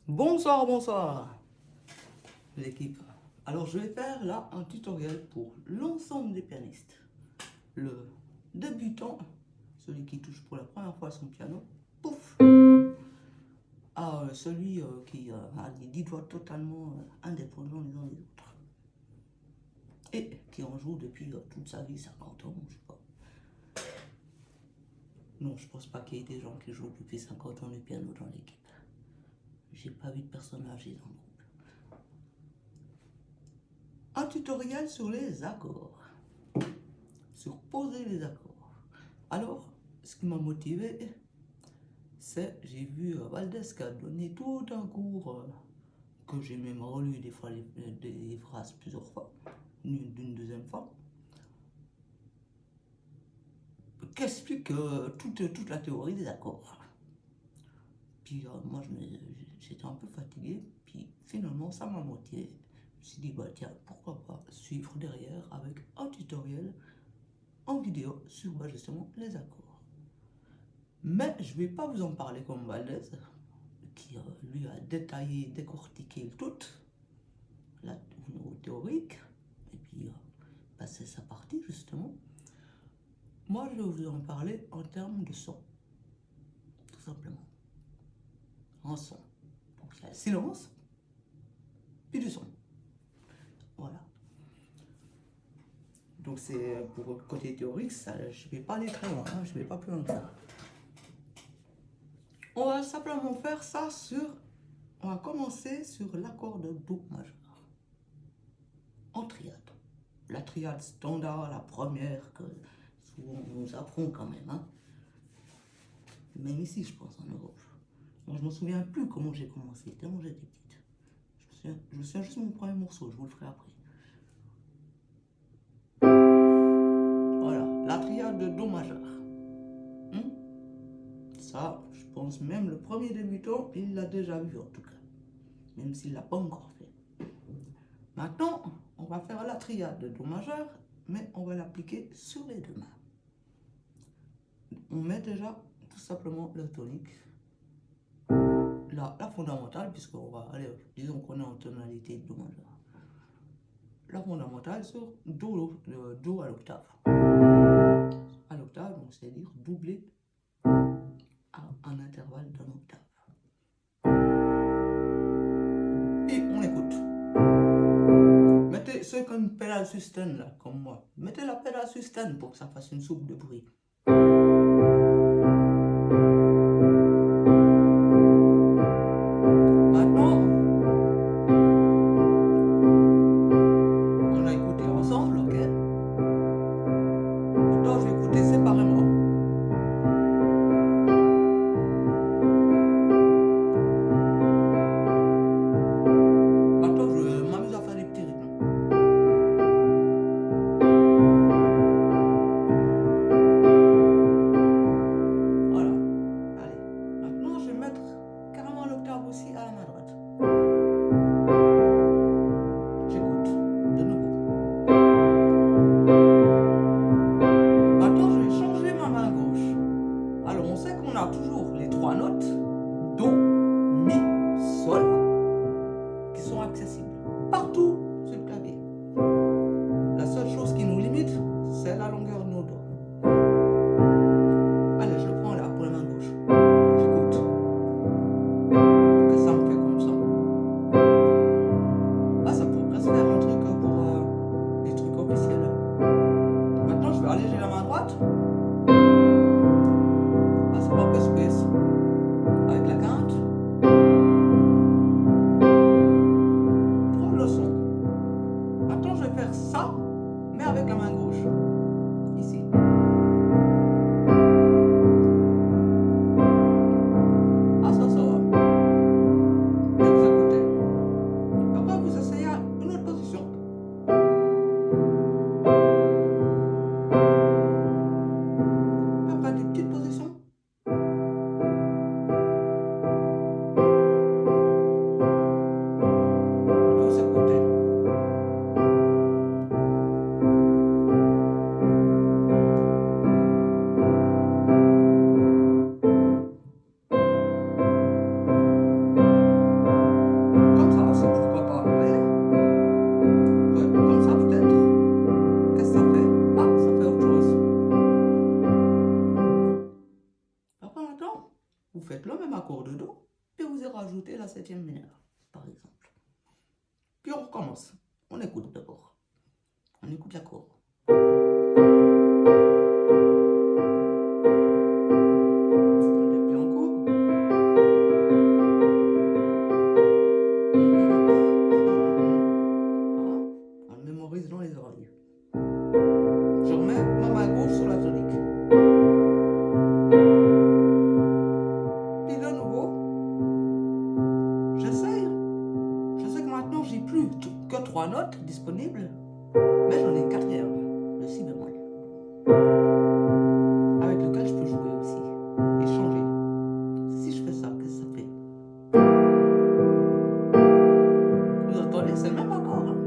Bonsoir, bonsoir l'équipe. Alors je vais faire là un tutoriel pour l'ensemble des pianistes. Le débutant, celui qui touche pour la première fois son piano, pouf, à celui qui a les 10 doigts totalement indépendants les uns des autres. Et qui en joue depuis toute sa vie, 50 ans, je sais pas. Non, je pense pas qu'il y ait des gens qui jouent depuis 50 ans du piano dans l'équipe. J'ai pas vu de personne âgée dans le groupe. Un tutoriel sur les accords. Sur poser les accords. Alors, ce qui m'a motivé, c'est j'ai vu Valdez qui a donné tout un cours que j'ai même relu des fois des phrases plusieurs fois, d'une deuxième fois, qui explique toute la théorie des accords. Puis moi j'étais un peu fatigué, puis finalement ça m'a motivé. Je me suis dit bah tiens, pourquoi pas suivre derrière avec un tutoriel en vidéo sur justement les accords. Mais je ne vais pas vous en parler comme Valdez, qui lui a détaillé, décortiqué le tout, là, au niveau théorique, et puis passer sa partie justement. Moi, je vais vous en parler en termes de son, tout simplement. En son. Donc, il y a le silence, puis du son. Voilà. Donc, c'est pour le côté théorique, ça, je ne vais pas aller très loin, hein, je ne vais pas plus loin que ça. On va simplement faire ça sur... On va commencer sur l'accord de Do majeur. En triade. La triade standard, la première que souvent on nous apprend quand même. Hein. Même ici, je pense, en Europe. Moi, je ne me souviens plus comment j'ai commencé, tellement j'étais petite. Je me souviens juste de mon premier morceau, je vous le ferai après. Voilà, la triade de Do majeur. Ça, je pense même le premier débutant, il l'a déjà vu en tout cas. Même s'il ne l'a pas encore fait. Maintenant, on va faire la triade de Do majeur, mais on va l'appliquer sur les deux mains. On met déjà tout simplement la tonique, la fondamentale, puisqu'on va aller, disons qu'on est en tonalité de Do majeur. La fondamentale sur Do à l'octave. À l'octave, donc c'est-à-dire doublé à un intervalle d'un octave. Et on écoute. Mettez ceux comme une pédale sustain là, comme moi. Mettez la pédale sustain pour que ça fasse une soupe de bruit. puis vous y rajoutez la 7e mineure, par exemple. Puis on recommence. On écoute d'abord. On écoute l'accord. Puis en cours. On le mémorise dans les oreilles. Je remets ma main gauche sur la tonique. Puis de nouveau, j'essaye. Je sais que maintenant j'ai plus que 3 notes disponibles, mais j'en ai une 4e, le si bémol, avec lequel je peux jouer aussi et changer. Si je fais ça, qu'est-ce que ça fait? Vous entendez, c'est le même accord. Hein?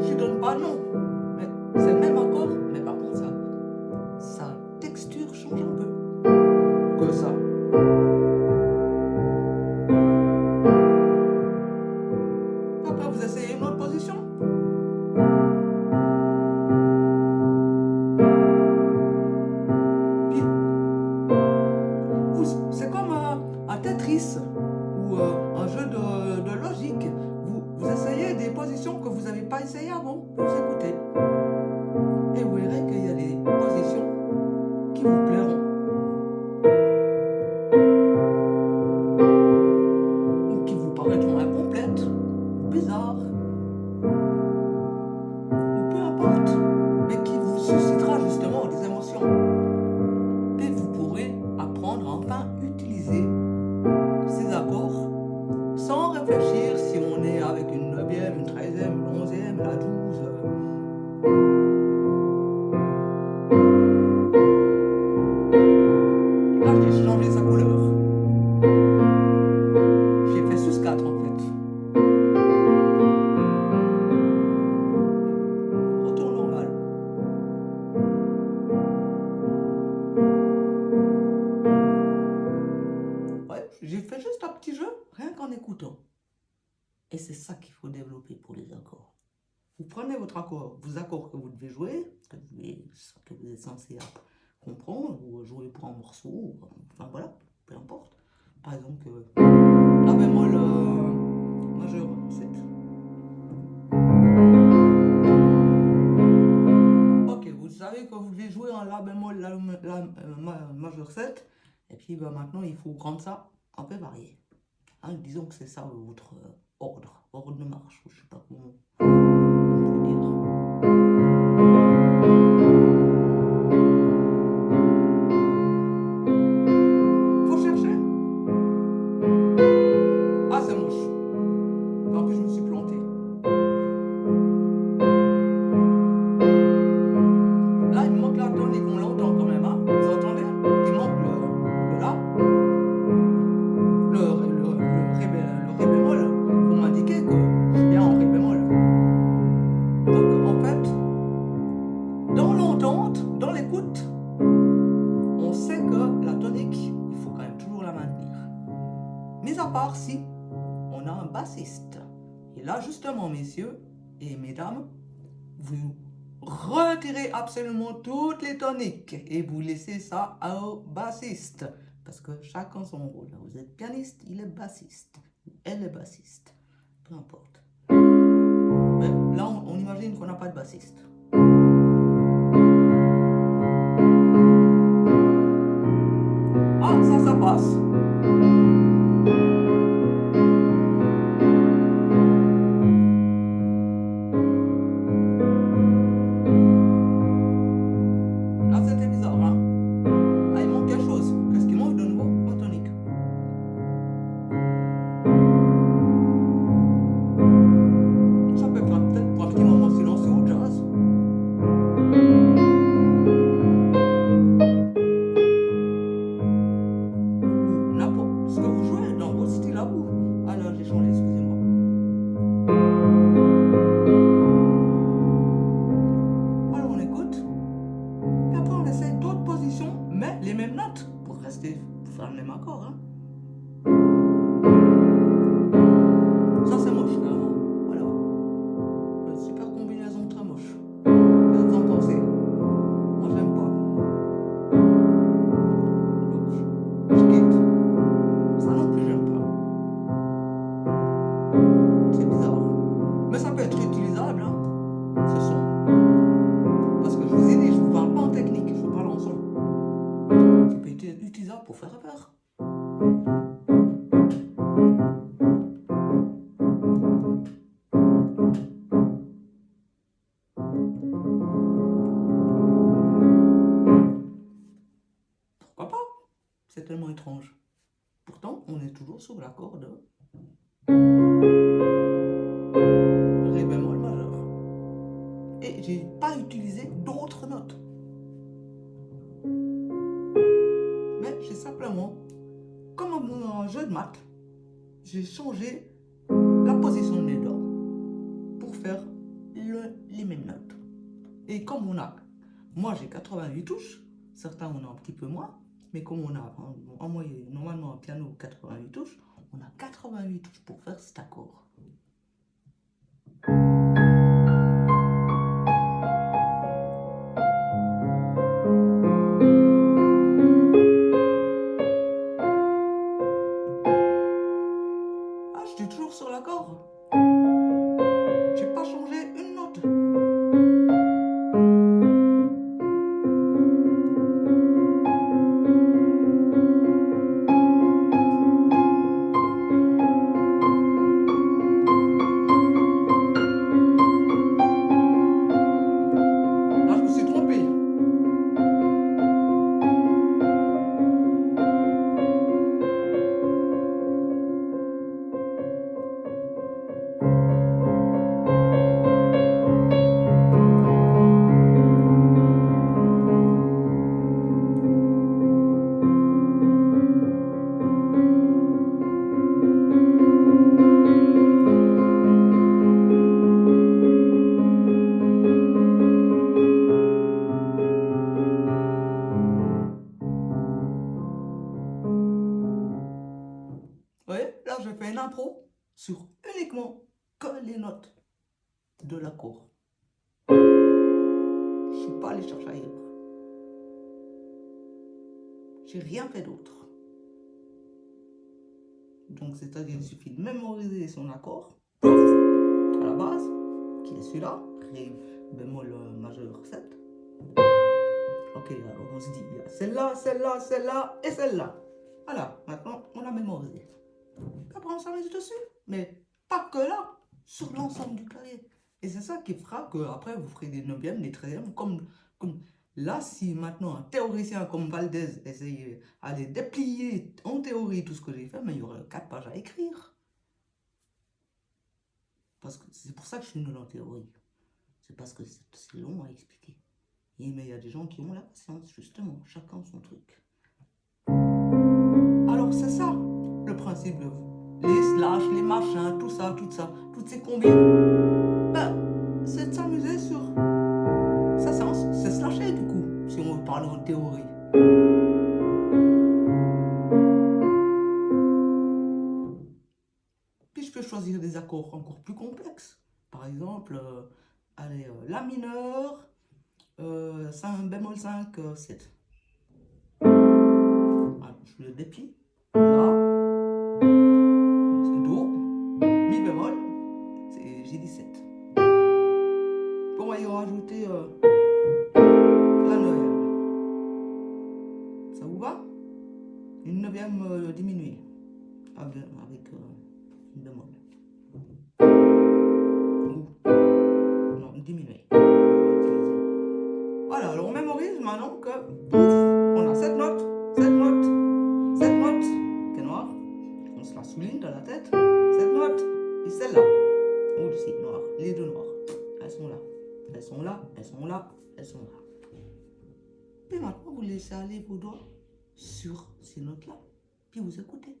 Je ne donne pas non, mais c'est le même accord, mais par contre sa texture change un peu que ça. Après vous essayez une autre position. Puis c'est comme un Tetris ou un jeu de logique. Vous essayez des positions que vous n'avez pas essayées avant, vous écoutez. Et vous verrez qu'il y a des positions qui vous plairont. Ou qui vous paraîtront incomplètes, ou bizarres, ou peu importe, mais qui vous suscitera justement des émotions. Et vous pourrez apprendre à enfin utiliser ces accords sans réfléchir si on est avec une 9e, une 13e, une 11e, la 12. Là, j'ai changé sa couleur. J'ai fait sus4 en fait. Retour normal. Ouais, j'ai fait juste un petit jeu, rien qu'en écoutant. Et c'est ça qu'il faut développer pour les accords. Vous prenez votre accord, vos accords que vous devez jouer, que vous êtes censé comprendre, ou jouer pour un morceau, ou, enfin voilà, peu importe. Par exemple, la bémol majeur 7. Ok, vous savez que vous devez jouer en la bémol majeur 7, et puis bah, maintenant il faut rendre ça un peu varié. Hein, disons que c'est ça votre ordre de marche, je sais pas comment on peut dire. Faut chercher. Ah, c'est moche. En plus, je me suis planté. Là, il me manque la tonique, on l'entend quand même, hein. Vous entendez? Il manque le la. Le ré bémol pour m'indiquer que je suis bien en ré bémol. Donc en fait, dans l'entente, dans l'écoute, on sait que la tonique, il faut quand même toujours la maintenir. Mis à part si on a un bassiste. Et là justement, messieurs et mesdames, vous retirez absolument toutes les toniques et vous laissez ça au bassiste. Parce que chacun son rôle. Vous êtes pianiste, il est bassiste. Elle est bassiste. Peu importe. Mais là, on imagine qu'on n'a pas de bassiste. Ah, ça passe. Là, c'était bizarre, hein? Ah, il manque quelque chose. Qu'est-ce qui manque de nouveau? La tonique. Ça peut faire peut-être pour un petit moment silencieux au jazz. N'importe ce que vous jouez dans votre style à vous. Ah là, j'ai changé, excusez-moi. Alors on écoute. Et après on essaie d'autres positions, mais les mêmes notes pour rester, pour faire le même accord. Hein. Ça c'est moche carrément. Voilà. Une super combinaison très moche. Qu'est-ce que vous en pensez? Moi j'aime pas. Donc faire peur. Pourquoi pas? C'est tellement étrange. Pourtant, on est toujours sur l'accord de Ré bémol majeur. Et j'ai pas utilisé d'autres notes. Mais j'ai simplement, comme un jeu de maths, j'ai changé la position de mes doigts pour faire les mêmes notes. Et comme moi j'ai 88 touches, certains on a un petit peu moins, mais comme on a en moyenne, normalement un piano 88 touches, on a 88 touches pour faire cet accord. Ah, je suis toujours sur l'accord. J'ai pas changé une note. Là, je me suis trompé. Vous voyez, là, je fais une impro sur uniquement que les notes de l'accord. Je ne suis pas allé chercher ailleurs. J'ai rien fait d'autre. Donc, c'est-à-dire qu'il suffit de mémoriser son accord, à la base, qui est celui-là, Ré bémol majeur 7. Ok, alors on se dit, il y a celle-là, celle-là, celle-là et celle-là. Voilà, maintenant, on a mémorisé. Après, on s'amuse dessus, mais pas que là, sur l'ensemble du clavier. Et c'est ça qui fera qu'après, vous ferez des 9e, des 13e, comme là, si maintenant un théoricien comme Valdez essayait d'aller déplier en théorie tout ce que j'ai fait, mais il y aurait 4 pages à écrire. Parce que c'est pour ça que je suis nul en théorie. C'est parce que c'est long à expliquer. Mais il y a des gens qui ont la patience, justement, chacun son truc. Alors c'est ça, le principe de les slash, les machins, tout ça, toutes ces combines. Ben, c'est de s'amuser sur sa séance, c'est slasher du coup, si on veut parler en théorie. Puis je peux choisir des accords encore plus complexes. Par exemple, La mineur, 5, bémol 5, 7. Alors, je le déplie. Là, c'est Do, Mi bémol, j'ai dit 7. On va y rajouter la 9e. Ça vous va? Une 9e diminuée avec une bémol. Non, diminuée. Voilà, alors on mémorise maintenant que, pouf, on a cette note, qui est noire. On se la souligne dans la tête. Cette note et celle-là. Aussi noire, les deux noires. Elles sont là. Elles sont là, elles sont là, elles sont là. Et maintenant, vous laissez aller vos doigts sur ces notes-là. Puis vous écoutez.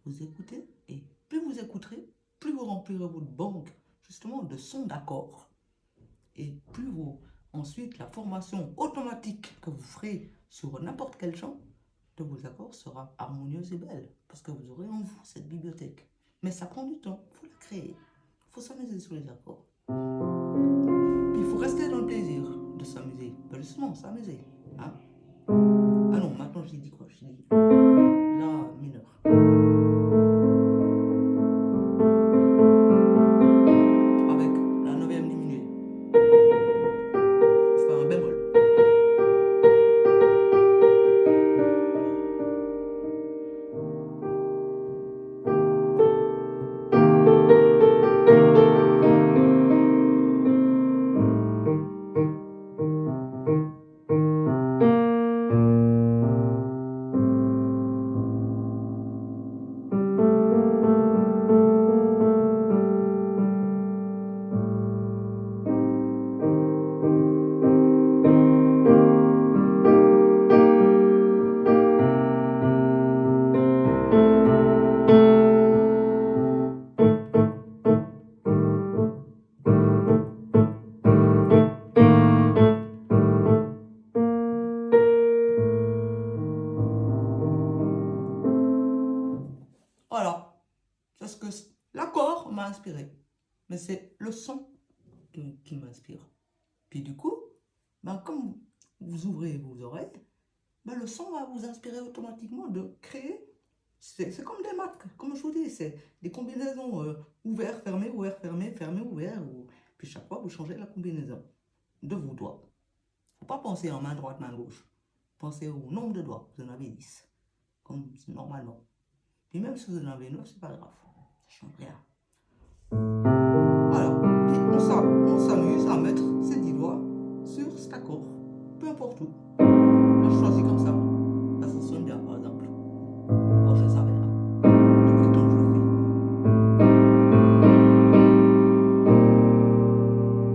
Vous écoutez et plus vous écouterez, plus vous remplirez votre banque justement de sons d'accords. Et plus ensuite la formation automatique que vous ferez sur n'importe quel chant de vos accords sera harmonieuse et belle. Parce que vous aurez en vous cette bibliothèque. Mais ça prend du temps, il faut la créer. Il faut s'amuser sur les accords. Puis il faut rester dans le plaisir de s'amuser. Ben justement, s'amuser. Hein? Ah non, maintenant j'ai dit quoi? J'ai dit La mineur. Avec la 9e diminuée. Je fais un bémol. Voilà, c'est ce que l'accord m'a inspiré. Mais c'est le son qui m'inspire. Puis du coup, ben, comme vous ouvrez vos oreilles, ben, le son va vous inspirer automatiquement de créer. C'est comme des maths, comme je vous dis, c'est des combinaisons ouvert, fermé, fermé, ouvert. Puis chaque fois, vous changez la combinaison de vos doigts. Il ne faut pas penser en main droite, main gauche. Pensez au nombre de doigts, vous en avez 10, comme normalement. Puis même si vous en avez 9, c'est pas grave, ça change rien. Voilà, puis on s'amuse à mettre ces 10 doigts sur cet accord, peu importe où. Là, je choisis comme ça. Là, ça sonne bien, par exemple. Bon, je savais, là. Depuis le temps que je le fais.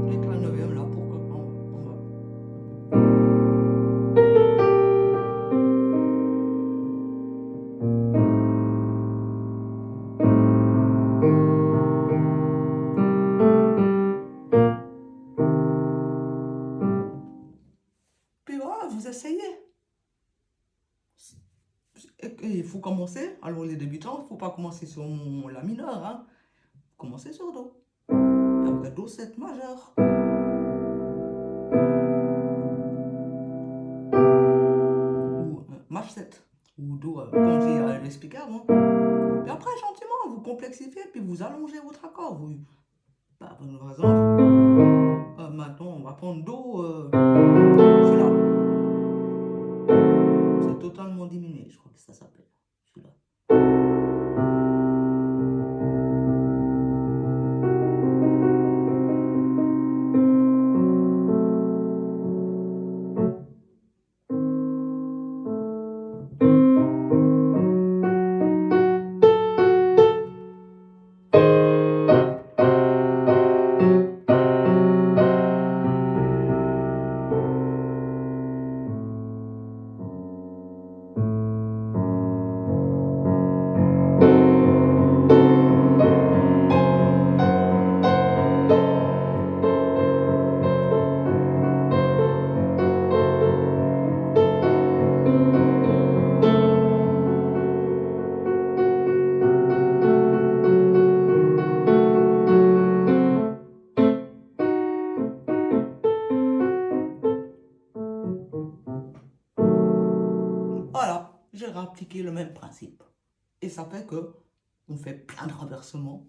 Avec la 9e, là, pourquoi pas, on va. Puis voilà, vous essayez. Il faut commencer, alors les débutants, il ne faut pas commencer sur la mineure, hein. Commencez sur Do. Et après Do, 7 majeur. Ou Maj 7. Ou Do, comme j'ai expliqué avant. Puis après, gentiment, vous complexifiez, puis vous allongez votre accord. Par exemple, maintenant, on va prendre Do, celui-là. C'est totalement diminué, je crois que ça s'appelle, celui-là. Voilà, j'ai réappliqué le même principe. Et ça fait que on fait plein de renversements,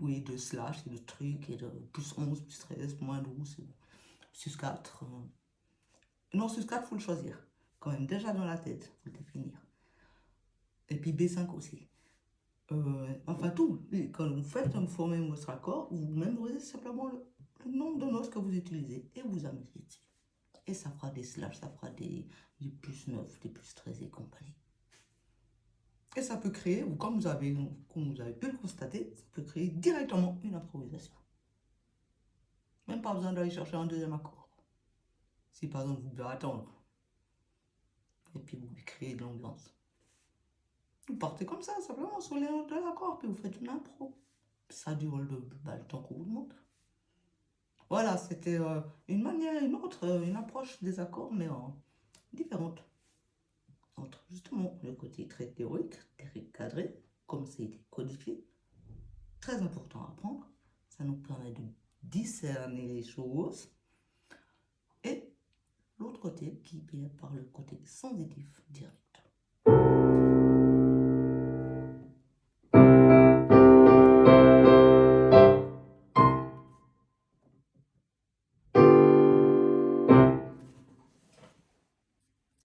oui, de slash, et de trucs, et de plus 11, plus 13, moins 12, sus 4. Non, sus 4, il faut le choisir. Quand même, déjà dans la tête, il faut le définir. Et puis B5 aussi. Enfin, tout. Et quand vous faites former votre accord, vous mémorisez simplement le nombre de notes que vous utilisez et vous amusez dessus. Et ça fera des slash, ça fera des plus 9, des plus 13 et compagnie. Et ça peut créer, ou comme vous avez pu le constater, ça peut créer directement une improvisation. Même pas besoin d'aller chercher un deuxième accord. Si par exemple vous devez attendre, et puis vous créez de l'ambiance. Vous partez comme ça, simplement sur les notes de l'accord, puis vous faites une impro. Ça dure le temps qu'on vous demande. Voilà, c'était une manière, une approche des accords, mais différente. Entre justement le côté très théorique, cadré, comme c'est codifié, très important à apprendre. Ça nous permet de discerner les choses. Et l'autre côté qui vient par le côté sensitif direct.